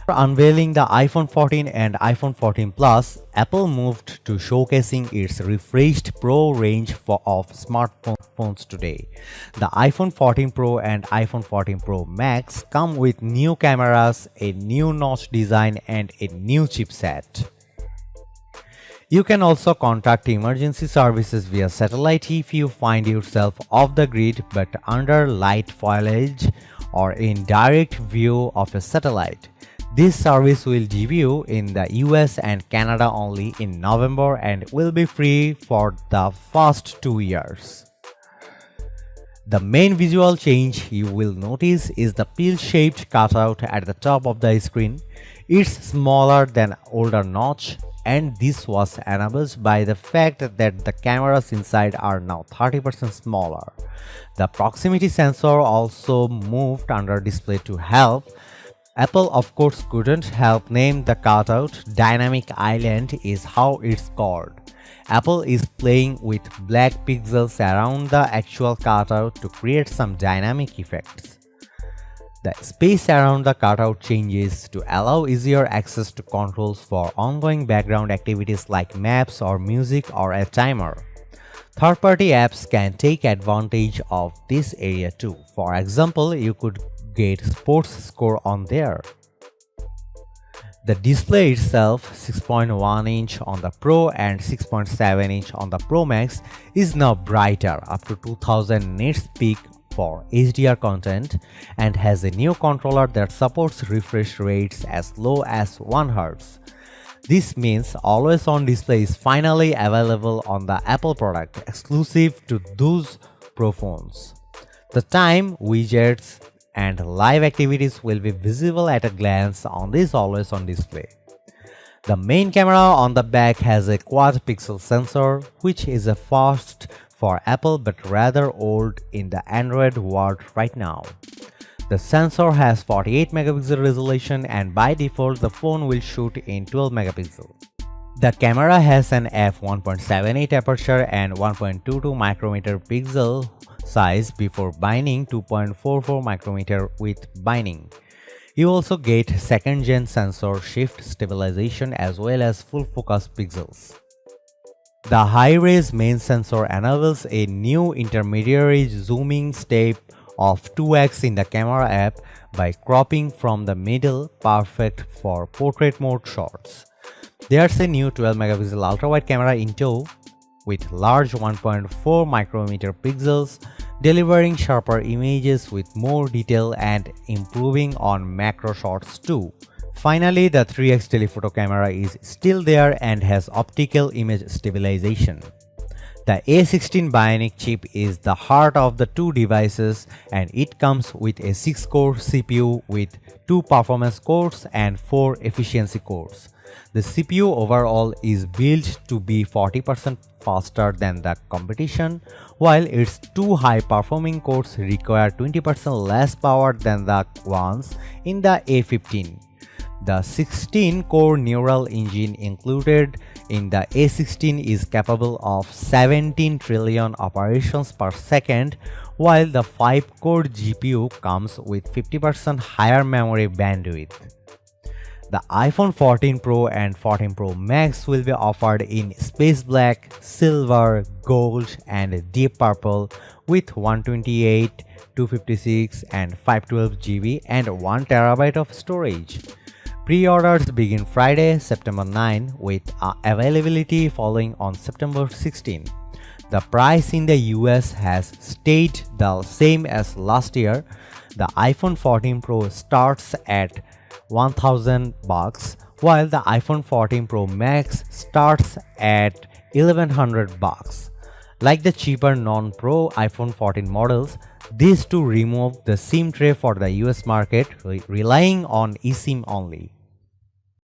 Unveiling the iPhone 14 and iPhone 14 Plus, Apple moved to showcasing its refreshed Pro range of smartphones today. The iPhone 14 Pro and iPhone 14 Pro Max come with new cameras, a new notch design, and a new chipset. You can also contact emergency services via satellite if you find yourself off the grid but under light foliage or in direct view of a satellite. This service will debut in the US and Canada only in November and will be free for the first 2 years. The main visual change you will notice is the pill-shaped cutout at the top of the screen. It's smaller than older notch, and this was enabled by the fact that the cameras inside are now 30% smaller. The proximity sensor also moved under display to help. Apple of course couldn't help name the cutout. Dynamic Island is how it's called. Apple is playing with black pixels around the actual cutout to create some dynamic effects. The space around the cutout changes to allow easier access to controls for ongoing background activities like maps or music or a timer. Third-party apps can take advantage of this area too. For example, you could get sports score on there. The display itself, 6.1-inch on the Pro and 6.7-inch on the Pro Max, is now brighter, up to 2000 nits peak for HDR content, and has a new controller that supports refresh rates as low as 1 Hz. This means always-on display is finally available on the Apple product, exclusive to those Pro phones. The time, widgets, and live activities will be visible at a glance on this always-on display. The main camera on the back has a quad-pixel sensor, which is a first for Apple but rather old in the Android world right now. The sensor has 48 megapixel resolution, and by default the phone will shoot in 12 megapixel. The camera has an f1.78 aperture and 1.22 micrometer pixel size before binding 2.44 micrometer with binding. You also get second-gen sensor shift stabilization as well as full focus pixels. The high-res main sensor enables a new intermediary zooming step of 2x in the camera app by cropping from the middle, perfect for portrait mode shots. There's a new 12 megapixel ultra-wide camera in tow with large 1.4 micrometer pixels, delivering sharper images with more detail and improving on macro shots too. Finally, the 3x telephoto camera is still there and has optical image stabilization. The A16 Bionic chip is the heart of the two devices, and it comes with a 6-core CPU with 2 performance cores and 4 efficiency cores. The CPU overall is built to be 40% faster than the competition, while its 2 high-performing cores require 20% less power than the ones in the A15. The 16-core neural engine included in the A16 is capable of 17 trillion operations per second, while the 5-core GPU comes with 50% higher memory bandwidth. The iPhone 14 Pro and 14 Pro Max will be offered in space black, silver, gold, and deep purple with 128, 256, and 512 GB and 1 TB of storage. Pre-orders begin Friday, September 9, with availability following on September 16. The price in the US has stayed the same as last year. The iPhone 14 Pro starts at $1,000, while the iPhone 14 Pro Max starts at $1,100. Like the cheaper non-Pro iPhone 14 models, these two remove the SIM tray for the US market, relying on eSIM only.